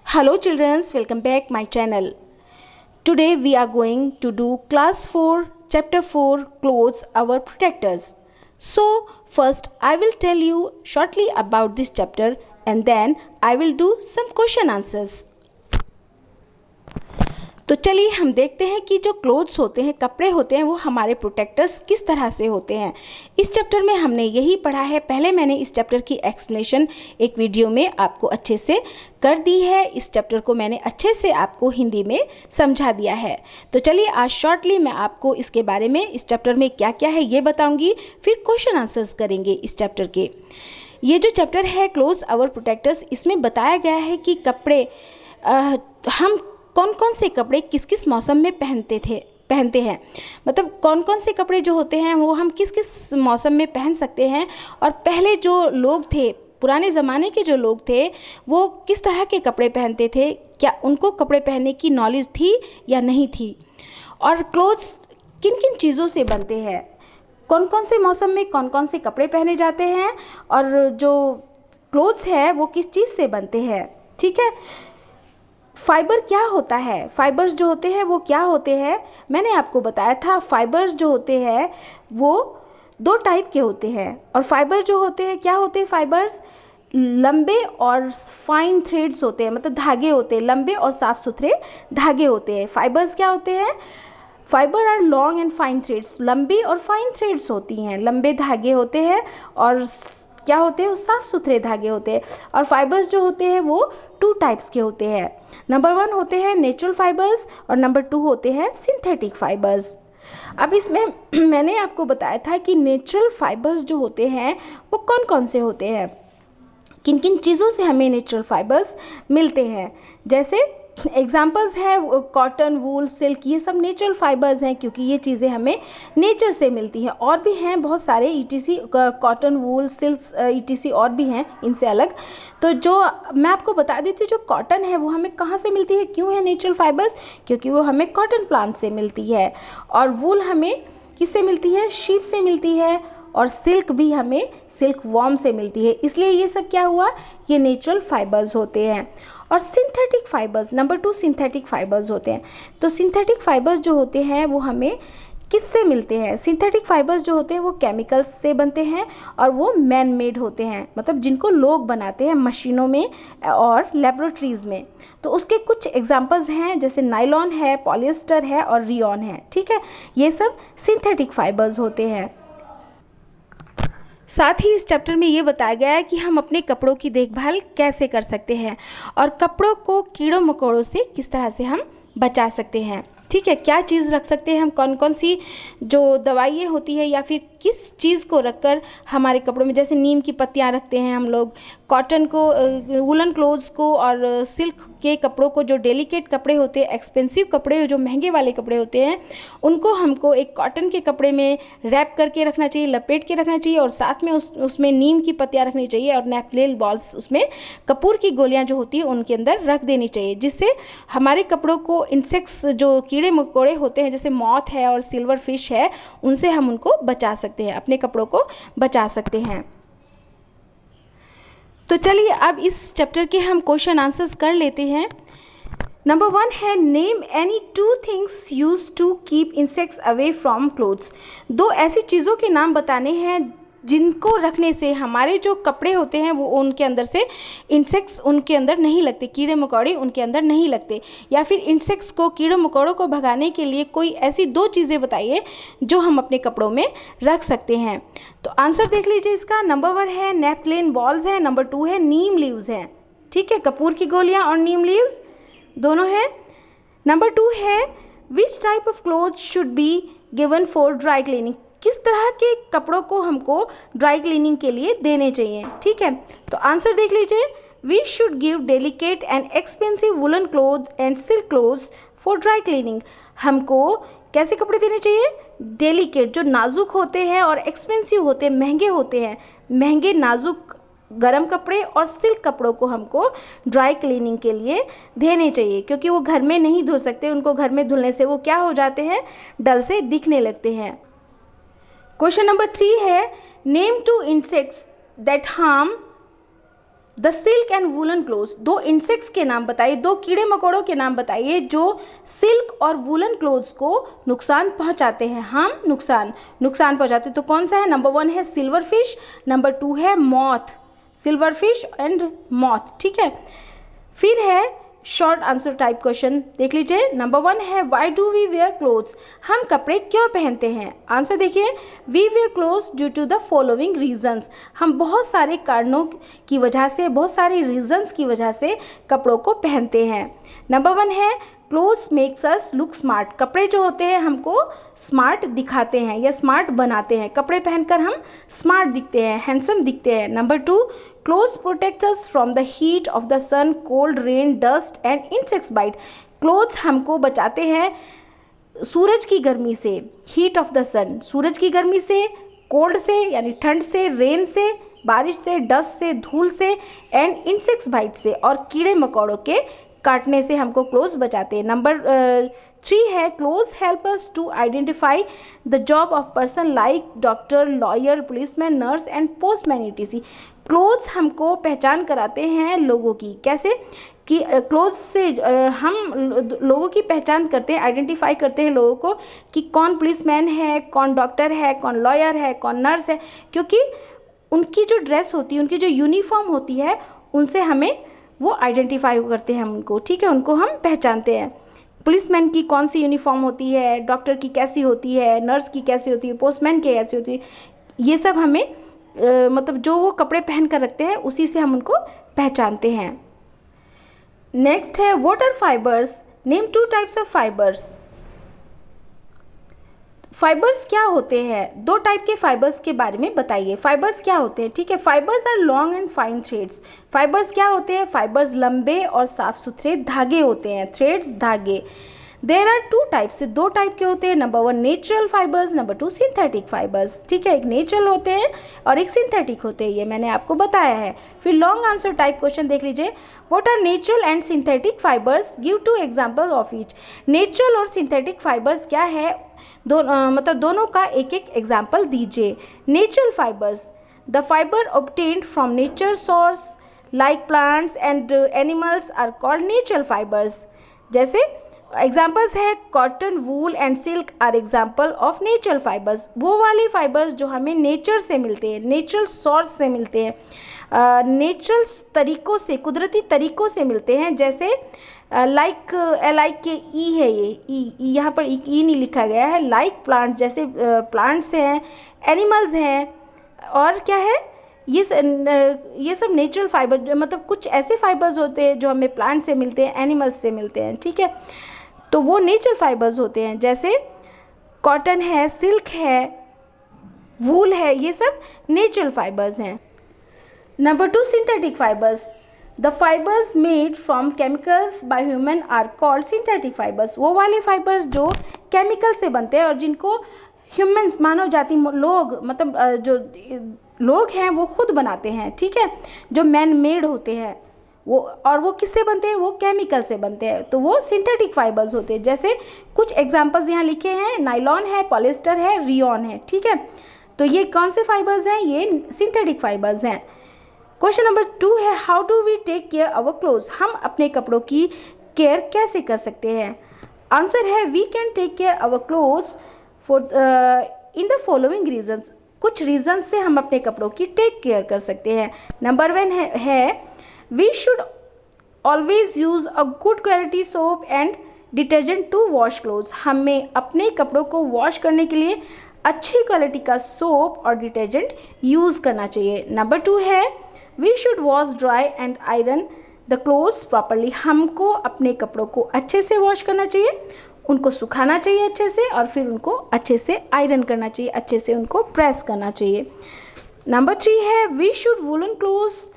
Hello children, welcome back my channel. Today we are going to do class 4 chapter 4 clothes our protectors. So first I will tell you shortly about this chapter and then I will do some question answers. तो चलिए हम देखते हैं कि जो clothes होते हैं, कपड़े होते हैं, वो हमारे प्रोटेक्टर्स किस तरह से होते हैं। इस चैप्टर में हमने यही पढ़ा है। पहले मैंने इस चैप्टर की एक्सप्लेनेशन एक वीडियो में आपको अच्छे से कर दी है। इस चैप्टर को मैंने अच्छे से आपको हिंदी में समझा दिया है। तो चलिए आज शॉर्टली मैं आपको इसके बारे में, इस चैप्टर में क्या क्या है ये बताऊँगी, फिर क्वेश्चन आंसर्स करेंगे इस चैप्टर के। ये जो चैप्टर है क्लोथ्स आवर प्रोटेक्टर्स, इसमें बताया गया है कि कपड़े हम कौन कौन से कपड़े किस किस मौसम में पहनते हैं, मतलब कौन कौन से कपड़े जो होते हैं वो हम किस किस मौसम में पहन सकते हैं। और पहले जो लोग थे, पुराने ज़माने के जो लोग थे, वो किस तरह के कपड़े पहनते थे, क्या उनको कपड़े पहनने की नॉलेज थी या नहीं थी, और क्लोथ्स किन किन चीज़ों से बनते हैं, कौन कौन से मौसम में कौन कौन से कपड़े पहने जाते हैं, और जो क्लोथ्स हैं वो किस चीज़ से बनते हैं। ठीक है, फाइबर क्या होता है, फाइबर्स जो होते हैं वो क्या होते हैं, मैंने आपको बताया था। फाइबर्स जो होते हैं वो दो टाइप के होते हैं, और फाइबर जो होते हैं क्या होते हैं, फाइबर्स लंबे और फाइन थ्रेड्स होते हैं, मतलब धागे होते हैं, लंबे और साफ सुथरे धागे होते हैं। फाइबर्स क्या होते हैं, fibre are long and fine threads, लंबी और फाइन थ्रेड्स होती हैं, लंबे धागे होते हैं और क्या होते हैं, वो साफ़ सुथरे धागे होते हैं। और फाइबर्स जो होते हैं वो टू टाइप्स के होते हैं। नंबर 1 होते हैं नेचुरल फाइबर्स और नंबर 2 होते हैं सिंथेटिक फाइबर्स। अब इसमें मैंने आपको बताया था कि नेचुरल फाइबर्स जो होते हैं वो कौन कौन से होते हैं, किन किन चीज़ों से हमें नेचुरल फाइबर्स मिलते हैं। जैसे एग्जांपल्स है कॉटन, वूल, सिल्क, ये सब नेचुरल फाइबर्स हैं क्योंकि ये चीज़ें हमें नेचर से मिलती हैं। और भी हैं बहुत सारे ईटीसी, कॉटन, वूल, सिल्क, ईटीसी और भी हैं इनसे अलग। तो जो मैं आपको बता देती हूँ, जो कॉटन है वो हमें कहाँ से मिलती है, क्यों है नेचुरल फाइबर्स, क्योंकि वो हमें कॉटन प्लांट से मिलती है। और वूल हमें किससे मिलती है, शीप से मिलती है। और सिल्क भी हमें सिल्क वॉर्म से मिलती है। इसलिए ये सब क्या हुआ, ये नेचुरल फाइबर्स होते हैं। और synthetic fibres, number 2 synthetic fibres होते हैं। तो सिंथेटिक फाइबर्स जो होते हैं वो हमें किससे मिलते हैं, सिंथेटिक फाइबर्स जो होते हैं वो केमिकल्स से बनते हैं और वो मैन मेड होते हैं, मतलब जिनको लोग बनाते हैं मशीनों में और लेबोरेटरीज़ में। तो उसके कुछ एग्जांपल्स हैं, जैसे नायलॉन है, पॉलिएस्टर है और रियॉन है। ठीक है, ये सब सिंथेटिक फाइबर्स होते हैं। साथ ही इस चैप्टर में ये बताया गया है कि हम अपने कपड़ों की देखभाल कैसे कर सकते हैं और कपड़ों को कीड़ों मकोड़ों से किस तरह से हम बचा सकते हैं। ठीक है, क्या चीज़ रख सकते हैं हम, कौन कौन सी जो दवाइयाँ होती है या फिर किस चीज़ को रखकर हमारे कपड़ों में, जैसे नीम की पत्तियाँ रखते हैं हम लोग, कॉटन को, वुलन क्लोथ्स को, और सिल्क के कपड़ों को, जो डेलिकेट कपड़े होते हैं, एक्सपेंसिव कपड़े, जो महंगे वाले कपड़े होते हैं, उनको हमको एक कॉटन के कपड़े में रैप करके रखना चाहिए, लपेट के रखना चाहिए, और साथ में उसमें नीम की पत्तियाँ रखनी चाहिए और नेपलेल बॉल्स, उसमें कपूर की गोलियाँ जो होती है उनके अंदर रख देनी चाहिए, जिससे हमारे कपड़ों को इंसेक्ट्स, जो कीड़े मकोड़े होते हैं, जैसे मॉथ है और सिल्वर फिश है, उनसे हम उनको बचा सकते हैं, अपने कपड़ों को बचा सकते हैं। तो चलिए अब इस चैप्टर के हम क्वेश्चन आंसर्स कर लेते हैं। नंबर 1 है name any 2 things use to keep insects away from clothes. 2 ऐसी चीज़ों के नाम बताने हैं जिनको रखने से हमारे जो कपड़े होते हैं वो उनके अंदर से इंसेक्ट्स उनके अंदर नहीं लगते, कीड़े मकोड़े उनके अंदर नहीं लगते। या फिर इंसेक्ट्स को, कीड़ों मकोड़ों को भगाने के लिए कोई ऐसी 2 चीज़ें बताइए जो हम अपने कपड़ों में रख सकते हैं। तो आंसर देख लीजिए इसका। नंबर 1 है नेपथलीन बॉल्स है, नंबर 2 है नीम लीव्स हैं। ठीक है, कपूर की गोलियाँ और नीम लीव्स दोनों हैं। नंबर 2 है which type of cloth should be given for dry cleaning, किस तरह के कपड़ों को हमको ड्राई क्लीनिंग के लिए देने चाहिए। ठीक है, तो आंसर देख लीजिए। We should give delicate and expensive woollen cloth and silk clothes for dry cleaning. हमको कैसे कपड़े देने चाहिए, डेलिकेट, जो नाजुक होते हैं, और एक्सपेंसिव होते हैं, महंगे होते हैं, महंगे नाजुक गर्म कपड़े, और सिल्क कपड़ों को हमको ड्राई क्लीनिंग के लिए देने चाहिए, क्योंकि वो घर में नहीं धो सकते, उनको घर में धुलने से वो क्या हो जाते हैं, डल से दिखने लगते हैं। क्वेश्चन नंबर 3 है name 2 insects that harm the silk and woollen clothes, दो इंसेक्ट्स के नाम बताइए, दो कीड़े मकोड़ों के नाम बताइए जो सिल्क और वुलन क्लोथ्स को नुकसान पहुंचाते हैं, हम नुकसान पहुंचाते हैं। तो कौन सा है? नंबर 1 है सिल्वर फिश, नंबर 2 है moth, silver fish and moth, ठीक है। फिर है शॉर्ट आंसर टाइप क्वेश्चन, देख लीजिए। नंबर 1 है why do we wear clothes, हम कपड़े क्यों पहनते हैं? आंसर देखिए, we wear clothes due to the following reasons, हम बहुत सारे कारणों की वजह से, बहुत सारे रीजंस की वजह से कपड़ों को पहनते हैं। नंबर 1 है clothes makes us look smart, कपड़े जो होते हैं हमको स्मार्ट दिखाते हैं या स्मार्ट बनाते हैं, कपड़े पहनकर हम स्मार्ट दिखते हैं, हैंडसम दिखते हैं। Number 2, clothes protect us from the heat of the sun, cold, rain, dust and insects bite, clothes हमको बचाते हैं सूरज की गर्मी से, हीट ऑफ द सन, सूरज की गर्मी से, कोल्ड से यानी ठंड से, रेन से, बारिश से, डस्ट से, धूल से एंड इंसेक्ट्स बाइट से, और कीड़े मकोड़ों के काटने से हमको क्लोथ्स बचाते हैं। नंबर 3 है clothes help us to identify the job of person like doctor, lawyer, policeman, nurse and postman etc। Clothes हमको पहचान कराते हैं लोगों की, कैसे कि क्लोथ्स से हम लोगों की पहचान करते हैं, आइडेंटिफाई करते हैं लोगों को कि कौन पुलिसमैन है, कौन डॉक्टर है, कौन लॉयर है, कौन नर्स है, क्योंकि उनकी जो ड्रेस होती है, उनकी जो यूनिफॉर्म होती है, उनसे हमें वो आइडेंटिफाई करते हैं हम उनको, ठीक है, उनको हम पहचानते हैं। पुलिसमैन की कौन सी यूनिफॉर्म होती है, डॉक्टर की कैसी होती है, नर्स की कैसी होती है, पोस्टमैन की कैसी होती है, ये सब हमें मतलब जो वो कपड़े पहन कर रखते हैं उसी से हम उनको पहचानते हैं। नेक्स्ट है what are fibres, name 2 types of fibres. Fibres क्या होते हैं? 2 टाइप के फाइबर्स के बारे में बताइए, फाइबर्स क्या होते हैं, ठीक है। Fibres are long and fine threads, fibres क्या होते हैं? फाइबर्स लंबे और साफ सुथरे धागे होते हैं, थ्रेड्स धागे। देयर आर 2 टाइप्स, 2 टाइप के होते हैं। Number 1 natural fibres, number 2 synthetic fibres, ठीक है। एक नेचुरल होते हैं और एक सिंथेटिक होते हैं, ये मैंने आपको बताया है। फिर लॉन्ग आंसर टाइप क्वेश्चन देख लीजिए, what are natural and synthetic fibres, give 2 example of each. Natural और सिंथेटिक फाइबर्स क्या है, मतलब दोनों का एक एक एग्जाम्पल दीजिए। Natural fibres, the fibre obtained from nature source like plants and animals are called natural fibres. जैसे एग्जाम्पल्स है cotton, wool and silk are example of natural fibres, वो वाले फाइबर्स जो हमें नेचर से मिलते हैं, नेचुरल सोर्स से मिलते हैं, नेचुरल तरीक़ों से, कुदरती तरीक़ों से मिलते हैं। जैसे लाइक लाइक के ई है, ये यहाँ पर ई नहीं लिखा गया है, लाइक प्लांट, जैसे प्लांट्स हैं, एनिमल्स हैं, और क्या है, ये सब नेचुरल फाइबर, मतलब कुछ ऐसे फाइबर्स होते हैं जो हमें प्लांट से मिलते हैं, एनिमल्स से मिलते हैं, ठीक है, तो वो नेचुरल फाइबर्स होते हैं। जैसे कॉटन है, सिल्क है, वूल है, ये सब नेचुरल फाइबर्स हैं। Number 2 synthetic fibres, the fibres made from chemicals by human are called synthetic fibres, वो वाले फाइबर्स जो केमिकल से बनते हैं और जिनको ह्यूमन्स, मानव जाति लोग, मतलब जो लोग हैं वो खुद बनाते हैं, ठीक है, जो मैन मेड होते हैं वो, और वो किससे बनते हैं? वो केमिकल से बनते हैं, तो वो सिंथेटिक फाइबर्स होते हैं। जैसे कुछ एग्जांपल्स यहाँ लिखे हैं, नायलॉन है, पॉलिएस्टर है, रियॉन है, ठीक है, तो ये कौन से फाइबर्स हैं? ये सिंथेटिक फाइबर्स हैं। क्वेश्चन नंबर 2 है how do we take care our clothes, हम अपने कपड़ों की केयर कैसे कर सकते हैं? आंसर है we can take care our clothes for in the following reasons, कुछ रीजन से हम अपने कपड़ों की टेक केयर कर सकते हैं। नंबर 1 है we should always use a good quality soap and detergent to wash clothes, हमें अपने कपड़ों को वॉश करने के लिए अच्छी क्वालिटी का सोप और डिटर्जेंट यूज़ करना चाहिए। नंबर 2 है we should wash dry and iron the clothes properly, हमको अपने कपड़ों को अच्छे से वॉश करना चाहिए, उनको सुखाना चाहिए अच्छे से, और फिर उनको अच्छे से आयरन करना चाहिए, अच्छे से उनको प्रेस करना चाहिए। नंबर 3 है we should woollen clothes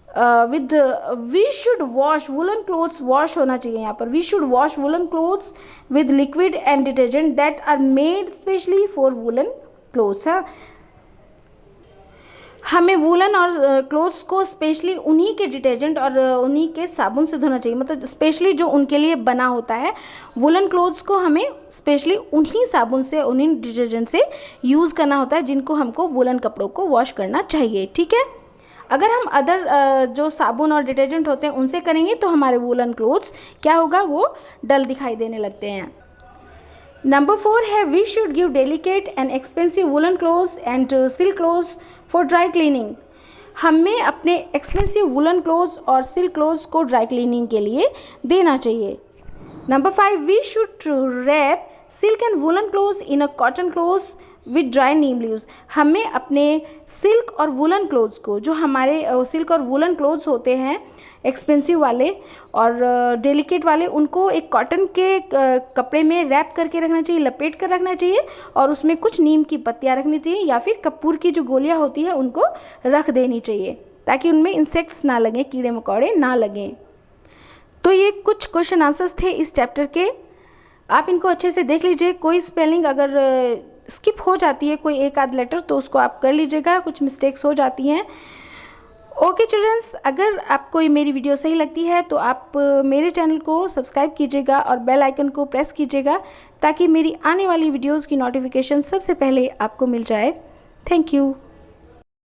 we should wash woollen clothes, wash होना चाहिए यहाँ पर, we should wash woollen clothes with liquid and detergent that are made specially for woollen clothes. हाँ, हमें वुलन और क्लोथ्स को स्पेशली उन्हीं के डिटर्जेंट और उन्हीं के साबुन से धोना चाहिए, मतलब स्पेशली जो उनके लिए बना होता है, वुलन क्लोथ्स को हमें स्पेशली उन्हीं साबुन से, उन्हीं डिटर्जेंट से यूज़ करना होता है जिनको हमको वुलन कपड़ों को वॉश करना चाहिए, ठीक है। अगर हम अदर जो साबुन और डिटर्जेंट होते हैं उनसे करेंगे तो हमारे वूलन क्लोथ्स क्या होगा, वो डल दिखाई देने लगते हैं। नंबर 4 है we should give delicate and expensive woollen clothes and silk clothes for dry cleaning. हमें अपने एक्सपेंसिव वूलन क्लोथ्स और सिल्क क्लोथ्स को ड्राई क्लीनिंग के लिए देना चाहिए। Number 5 we should wrap silk and woollen clothes in a cotton clothes with dry neem leaves. हमें अपने सिल्क और वूलन क्लोथ्स को, जो हमारे सिल्क और वूलन क्लोथ्स होते हैं एक्सपेंसिव वाले और डेलिकेट वाले, उनको एक कॉटन के कपड़े में रैप करके रखना चाहिए, लपेट कर रखना चाहिए और उसमें कुछ नीम की पत्तियाँ रखनी चाहिए या फिर कपूर की जो गोलियाँ होती हैं उनको रख देनी चाहिए ताकि उनमें इंसेक्ट्स ना लगें, कीड़े मकोड़े ना लगें। तो ये कुछ क्वेश्चन आंसर्स थे इस चैप्टर के, आप इनको अच्छे से देख लीजिए। कोई स्पेलिंग अगर स्किप हो जाती है, कोई एक आध लेटर, तो उसको आप कर लीजिएगा, कुछ मिस्टेक्स हो जाती हैं। ओके चिल्ड्रंस, अगर आपको ये मेरी वीडियो सही लगती है तो आप मेरे चैनल को सब्सक्राइब कीजिएगा और बेल आइकन को प्रेस कीजिएगा ताकि मेरी आने वाली वीडियोज़ की नोटिफिकेशन सबसे पहले आपको मिल जाए। Thank you.